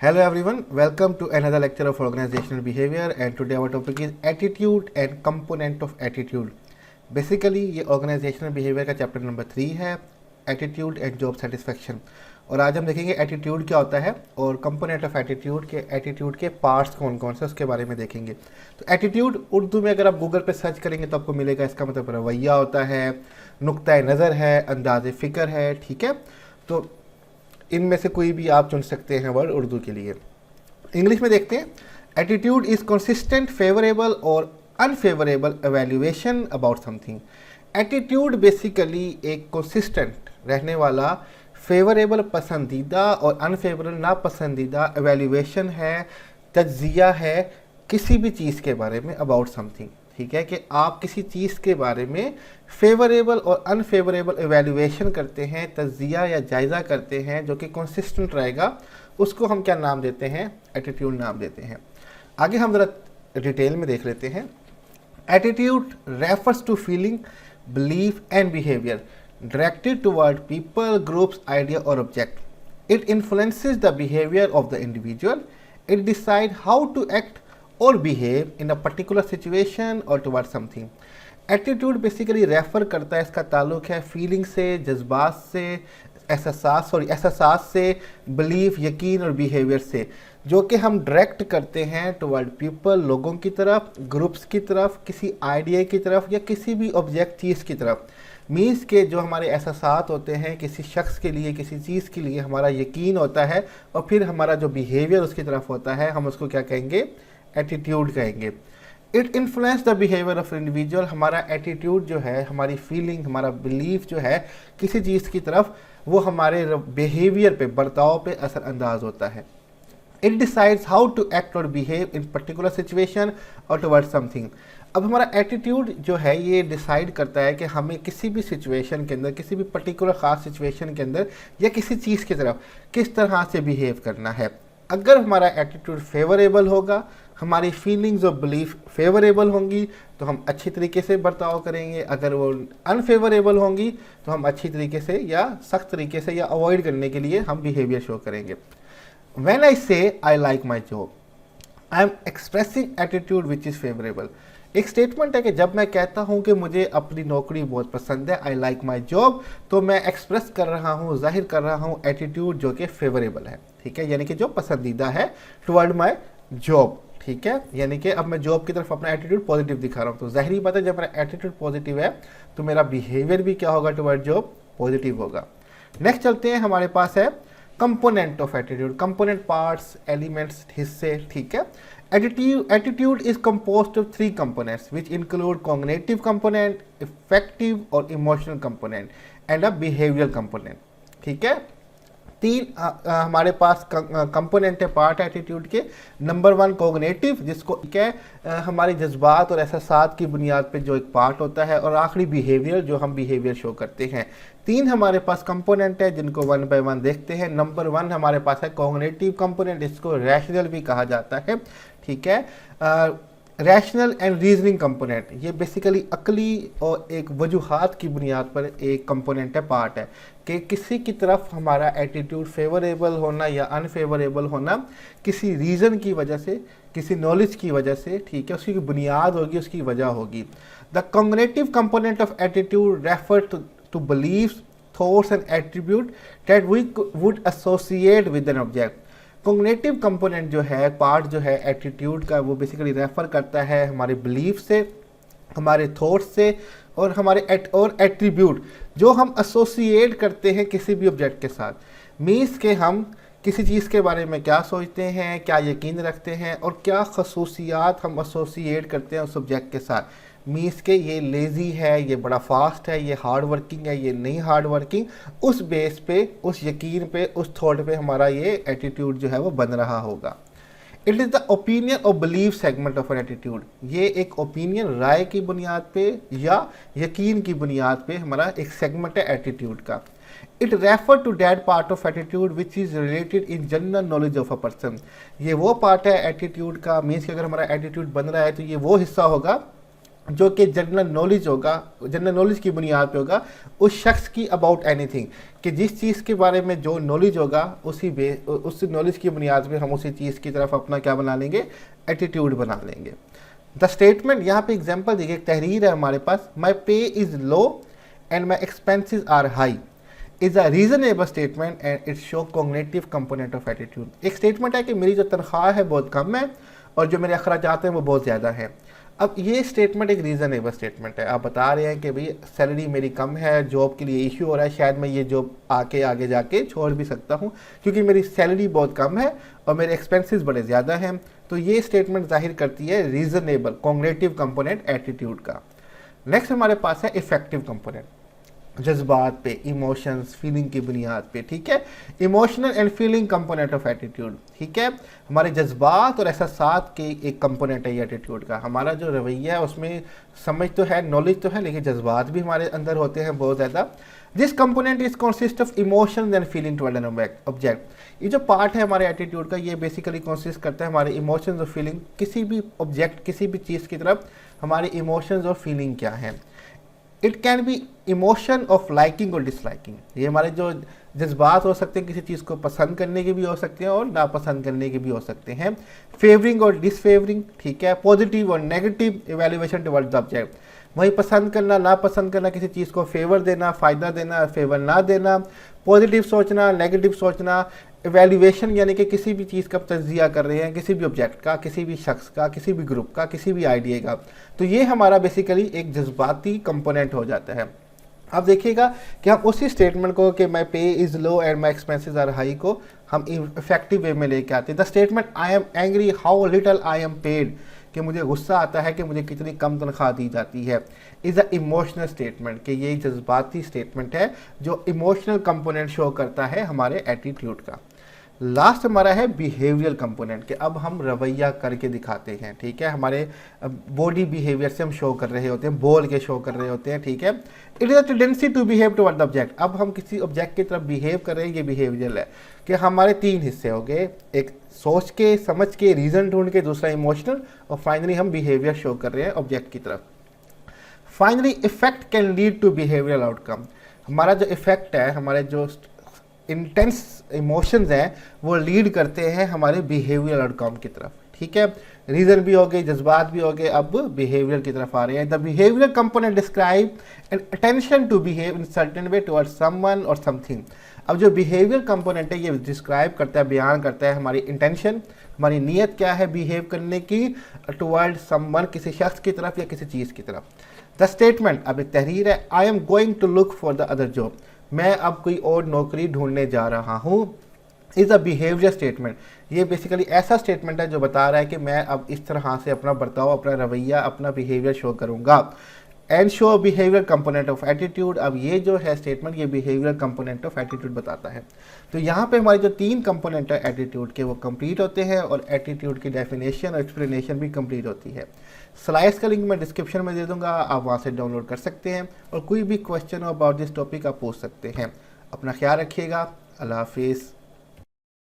Hello everyone, welcome to another lecture of organizational behavior and today our topic is attitude and component of attitude. Basically ये organizational behavior का chapter number 3 है, attitude and job satisfaction। और आज हम देखेंगे attitude क्या होता है और component of attitude के parts कौन कौन से उसके बारे में देखेंगे। तो attitude उर्दू में अगर आप गूगल पे सर्च करेंगे तो आपको मिलेगा, इसका मतलब रवैया होता है, नुक्ता नज़र है, अंदाज़ फ़िक्र है, ठीक है। तो इनमें से कोई भी आप चुन सकते हैं वर्ड उर्दू के लिए। इंग्लिश में देखते हैं, एटीट्यूड इज़ कंसिस्टेंट फेवरेबल और unfavourable evaluation about something. Attitude basically एक कंसिस्टेंट रहने वाला फेवरेबल पसंदीदा और अनफेवरेबल नापसंदीदा एवेल्यूएशन है, तज्जिया है किसी भी चीज़ के बारे में अबाउट समथिंग, ठीक है। कि आप किसी चीज़ के बारे में फेवरेबल और अनफेवरेबल एवेल्यूएशन करते हैं, तज्जिया या जायज़ा करते हैं जो कि कंसिस्टेंट रहेगा, उसको हम क्या नाम देते हैं? एटीट्यूड नाम देते हैं। आगे हम ज़रा डिटेल में देख लेते हैं। Attitude refers to feeling, belief and behaviour directed toward people, groups, idea और object. It influences the behaviour of the individual. It decide how to act और behave in a particular situation और toward something. Attitude basically refer करता है, इसका ताल्लुक है feeling से, जज्बात से, एहसास से, बिलीफ यकीन और बिहेवियर से, जो कि हम डायरेक्ट करते हैं टुवर्ड पीपल लोगों की तरफ, ग्रुप्स की तरफ, किसी आइडिया की तरफ या किसी भी ऑब्जेक्ट चीज़ की तरफ। मीन्स के जो हमारे एहसास होते हैं किसी शख्स के लिए, किसी चीज़ के लिए, हमारा यकीन होता है और फिर हमारा जो बिहेवियर उसकी तरफ होता है, हम उसको क्या कहेंगे? एटीट्यूड कहेंगे। It influence the behaviour of individual. हमारा एटीट्यूड जो है, हमारी फीलिंग, हमारा बिलीफ जो है किसी चीज़ की तरफ, वो हमारे बिहेवियर पे, बर्ताव पे असरअंदाज होता है। It decides how to act और बिहेव इन पर्टिकुलर सिचुएशन और टुवर्ड समथिंग। अब हमारा एटीट्यूड जो है ये डिसाइड करता है कि हमें किसी भी सिचुएशन के अंदर, किसी भी पर्टिकुलर ख़ास सिचुएशन के अंदर या किसी चीज़ की तरफ किस तरह से बिहेव करना है। अगर हमारा एटीट्यूड फेवरेबल होगा, हमारी फीलिंग्स और बिलीफ फेवरेबल होंगी तो हम अच्छी तरीके से बर्ताव करेंगे। अगर वो अनफेवरेबल होंगी तो हम अच्छी तरीके से या सख्त तरीके से या अवॉइड करने के लिए हम बिहेवियर शो करेंगे। व्हेन आई से I like my job, I am expressing attitude which is favourable. एक स्टेटमेंट है कि जब मैं कहता हूं कि मुझे अपनी नौकरी बहुत पसंद है, आई लाइक माई जॉब, तो मैं एक्सप्रेस कर रहा हूं, जाहिर कर रहा हूं एटीट्यूड जो कि फेवरेबल है, ठीक है, यानी कि जो पसंदीदा है टुवर्ड माई जॉब, ठीक है। यानी कि अब मैं जॉब की तरफ अपना एटीट्यूड पॉजिटिव दिखा रहा हूँ, तो जाहिर बात है जब मेरा एटीट्यूड पॉजिटिव है तो मेरा बिहेवियर भी क्या होगा टुवर्ड जॉब? पॉजिटिव होगा। नेक्स्ट चलते हैं, हमारे पास है component of attitude. Component parts, elements, हिस्से, ठीक है। Attitude is composed of 3 components which include cognitive component, affective और emotional component and a behavioral component, ठीक है। 3 हमारे पास कंपोनेंट है पार्ट एटीट्यूड के। नंबर 1 कोग्नेटिव, जिसको क्या है हमारे जज्बात और एहसास की बुनियाद पे जो एक पार्ट होता है, और आखिरी बिहेवियर, जो हम बिहेवियर शो करते हैं। 3 हमारे पास कंपोनेंट है जिनको 1 बाय 1 देखते हैं। नंबर 1 हमारे पास है कोग्नेटिव कंपोनेंट, इसको रैशनल भी कहा जाता है, ठीक है। रैशनल एंड रीजनिंग कंपोनेंट, ये बेसिकली अकली और एक वजूहात की बुनियाद पर एक कंपोनेंट है, पार्ट है कि किसी की तरफ हमारा एटीट्यूड फेवरेबल होना या अनफेवरेबल होना किसी रीज़न की वजह से, किसी नॉलेज की वजह से, ठीक है, उसकी बुनियाद होगी, उसकी वजह होगी। The cognitive component of attitude refer to beliefs, thoughts and attribute that we would associate with an object. Cognitive component जो है, पार्ट जो है एटीट्यूड का, वो बेसिकली रेफर करता है हमारे बिलीफ से, हमारे थॉट्स से और हमारे एट्रीब्यूट जो हम एसोसिएट करते हैं किसी भी ऑब्जेक्ट के साथ। मीन्स के हम किसी चीज़ के बारे में क्या सोचते हैं, क्या यकीन रखते हैं और क्या खसूसियात हम एसोसिएट करते हैं उस ऑब्जेक्ट के साथ। मीन्स के ये लेज़ी है, ये बड़ा फास्ट है, ये हार्ड वर्किंग है, ये नहीं हार्ड वर्किंग, उस बेस पे, उस यकीन पे, उस थॉट पे हमारा ये एटीट्यूड जो है वो बन रहा होगा। इट इज़ द ओपिनियन और believe segment of an attitude. ये एक ओपिनियन, राय की बुनियाद पे या यकीन की बुनियाद पे हमारा एक सेगमेंट है एटीट्यूड का। It refer to that part of attitude which is related in general knowledge of a person. ये वो पार्ट है एटीट्यूड का, मीन्स कि अगर हमारा एटीट्यूड बन रहा है तो ये वो हिस्सा होगा जो कि जनरल नॉलेज होगा, जनरल नॉलेज की बुनियाद पे होगा उस शख्स की अबाउट एनीथिंग, कि जिस चीज़ के बारे में जो नॉलेज होगा उस नॉलेज की बुनियाद पे हम उसी चीज़ की तरफ अपना क्या बना लेंगे, एटीट्यूड बना लेंगे। द स्टेटमेंट, यहाँ पे एग्जांपल देखिए, एक तहरीर है हमारे पास, my pay is low and my expenses are high is a reasonable statement and it's show cognitive component of attitude. एक स्टेटमेंट है कि मेरी जो तनख्वाह है बहुत कम है और जो मेरे अखराजात हैं वो बहुत ज़्यादा हैं। अब ये स्टेटमेंट एक रीज़नेबल स्टेटमेंट है, आप बता रहे हैं कि भाई सैलरी मेरी कम है, जॉब के लिए इशू हो रहा है, शायद मैं ये जॉब आगे जाके छोड़ भी सकता हूँ क्योंकि मेरी सैलरी बहुत कम है और मेरे एक्सपेंसेस बड़े ज़्यादा हैं। तो ये स्टेटमेंट जाहिर करती है रीज़नेबल कॉग्निटिव कंपोनेंट एटीट्यूड का। नेक्स्ट हमारे पास है इफेक्टिव कंपोनेंट, जज्बात पे, इमोशंस, फीलिंग की बुनियाद पे, ठीक है, emotional and feeling component of attitude, ठीक है, हमारे जज्बात और एहसासात के एक कंपोनेंट है ये एटीट्यूड का। हमारा जो रवैया है उसमें समझ तो है, नॉलेज तो है, लेकिन जज्बात भी हमारे अंदर होते हैं बहुत ज़्यादा। This component is consist of emotions and feeling toward an object. ये जो पार्ट है हमारे एटीट्यूड का, ये बेसिकली कॉन्सिस्ट करता है हमारे इमोशंस और फीलिंग, किसी भी ऑब्जेक्ट, किसी भी चीज़ की तरफ हमारे इमोशंस और फीलिंग क्या है। It can be emotion of liking और डिसलाइकिंग, ये हमारे जो जज्बात हो सकते हैं, किसी चीज़ को पसंद करने के भी हो सकते हैं और नापसंद करने के भी हो सकते हैं। फेवरिंग और डिसफेवरिंग, ठीक है, पॉजिटिव और negative evaluation towards the object, वही पसंद करना, नापसंद करना, किसी चीज़ को फेवर देना, फ़ायदा देना, फेवर ना देना, पॉजिटिव सोचना, नेगेटिव सोचना, इवैल्यूएशन यानी कि किसी भी चीज़ का तज्जिया कर रहे हैं, किसी भी ऑब्जेक्ट का, किसी भी शख्स का, किसी भी ग्रुप का, किसी भी आइडिया का, तो ये हमारा बेसिकली एक जज्बाती कंपोनेंट हो जाता है। अब देखिएगा कि हम उसी स्टेटमेंट को कि my pay is low and my expenses are high को हम इफेक्टिव वे में लेके आते हैं। The statement I am angry how little I am paid, कि मुझे गुस्सा आता है कि मुझे कितनी कम तनख्वाह दी जाती है, इज़ अ इमोशनल स्टेटमेंट, कि ये जज्बाती स्टेटमेंट है जो इमोशनल कंपोनेंट शो करता है हमारे एटीट्यूड का। लास्ट हमारा है बिहेवियरल कंपोनेंट, कि अब हम रवैया करके दिखाते हैं, ठीक है, हमारे बॉडी बिहेवियर से हम शो कर रहे होते हैं, बोल के शो कर रहे होते हैं, ठीक है। It is a tendency to behave toward the object, अब हम किसी ऑब्जेक्ट की तरफ बिहेव कर रहे हैं, ये बिहेवियरल है। कि हमारे तीन हिस्से हो गए, एक सोच के, समझ के, रीज़न ढूंढ के, दूसरा इमोशनल, और फाइनली हम बिहेवियर शो कर रहे हैं ऑब्जेक्ट की तरफ। Finally effect can lead to behavioural outcome, हमारा जो इफेक्ट है, हमारे जो इंटेंस इमोशंस हैं वो लीड करते हैं हमारे बिहेवियर आउटकम की तरफ, ठीक है, रीज़न भी हो गए, जज्बात भी हो गए, अब बिहेवियर की तरफ आ रहे हैं। The behaviour component describe an attention to behave in certain way towards someone और समथिंग। अब जो बिहेवियर कंपोनेंट है ये डिस्क्राइब करता है, बयान करता है हमारी इंटेंशन, हमारी नीयत क्या है बिहेव करने की टुवर्ड समवन, किसी शख्स की तरफ या किसी चीज़ की तरफ। द स्टेटमेंट, अब एक तहरीर है, I am going to look for the other job, मैं अब कोई और नौकरी ढूंढने जा रहा हूँ, इज़ अ बिहेवियर स्टेटमेंट, ये बेसिकली ऐसा स्टेटमेंट है जो बता रहा है कि मैं अब इस तरह से अपना बर्ताव, अपना रवैया, अपना बिहेवियर शो करूँगा। And show behaviour component of attitude, अब ये जो है स्टेटमेंट ये बिहेवियर कंपोनेंट ऑफ एटीट्यूड बताता है। तो यहाँ पे हमारे जो तीन कंपोनेंट है एटीट्यूड के वो कंप्लीट होते हैं और एटीट्यूड की डेफिनेशन और एक्सप्लेनेशन भी कंप्लीट होती है। स्लाइड्स का लिंक मैं डिस्क्रिप्शन में दे दूंगा, आप वहाँ से डाउनलोड कर सकते हैं और कोई भी क्वेश्चन हो अबाउट दिस टॉपिक आप पूछ सकते हैं। अपना ख्याल रखिएगा, अल्लाह हाफिज़।